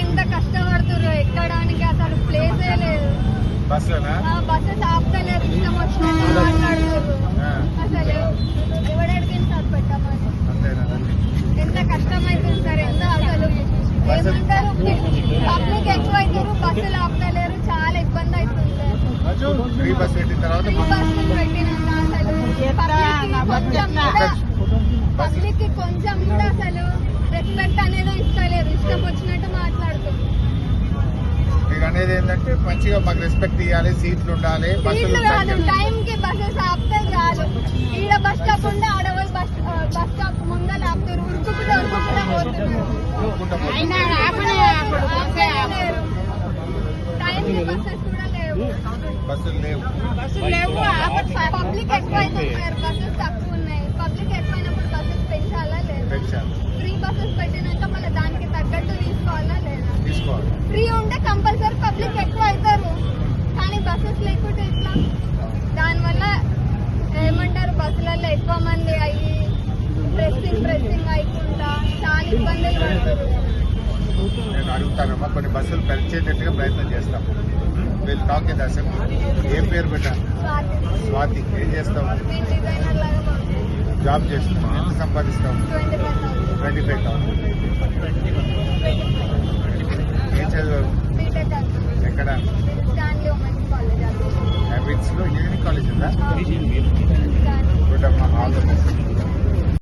ఎంత కష్టపడుతున్నారు ఎక్కడానికి, అసలు ప్లేసే లేదు. బస్సెస్ ఆపుతలేరు, ఇష్టం వచ్చినట్టు మాట్లాడుతున్నారు. అసలు ఎవడడిగిన సార్ పెట్టమని ఎంత కష్టమైతుంది సార్. ఎంత అసలు ఏమంటారు, పబ్లిక్ ఎక్కువ అవుతారు, బస్సులు ఆపుతలేరు, చాలా ఇబ్బంది అవుతుంది సార్. ఫ్రీ బస్ పెట్టినాక అసలు పబ్లిక్ కి కొంచెం కూడా అసలు రెస్పెక్ట్ అనేది ఇస్తలేరు, ఇష్టం వచ్చినట్టు మాట్లాడుతుంది. మీరు అనేది ఏంటంటే మంచిగా మాకు రెస్పెక్ట్ ఇవ్వాలి, సీట్లు ఉండాలి, టైం కి బస్సెస్ ఆపితే చాలు. ఈడ బస్ స్టాప్ ఉండే ఆడవాళ్ళు బస్ స్టాప్ ముందర ఆపుతారు, ఉరుకుకుంటూ పోతున్నారు. టైం కి బస్సెస్ కూడా లేవు, బస్సులు లేవు. పబ్లిక్ ఎక్కువ అవుతుంది సార్, బస్సెస్ తక్కువ ఉన్నాయి. పబ్లిక్ ఎక్కువైనప్పుడు బస్సెస్ పెంచాలా లేదా? ఫ్రీ బస్సెస్ పెట్టినాక మళ్ళీ దానికి తగ్గట్టు తీసుకోవాలా లేదా? ఫ్రీ ఉంటే కంపల్సరీ పబ్లిక్ ఎక్కువ అవుతారు, కానీ బస్సెస్ లేకుంటే ఇట్లా. దానివల్ల ఏమంటారు, బస్సులలో ఎక్కువ మంది అయ్యి ప్రెస్సింగ్ అయ్యకుండా చాలా ఇబ్బందులు పడతారు. నేను అడుగుతానమ్మా, కొన్ని బస్సులు పెంచేటట్టుగా ప్రయత్నం చేస్తాం. వీళ్ళు టాక్ ఇన్ అసెంబ్లీ. ఏం పేరు పెట్టా? స్వాతి. ఏం చేస్తావు? జాబ్ చేస్తావు. ఎంత సంపాదిస్తావు? 25,000. ఏం చదివావు? ఎక్కడ? హ్యాబిట్స్ లో ఇంజనీరింగ్ కాలేజ్ ఉందా? గుడ్ అమ్మా, ఆల్ ద బెస్ట్.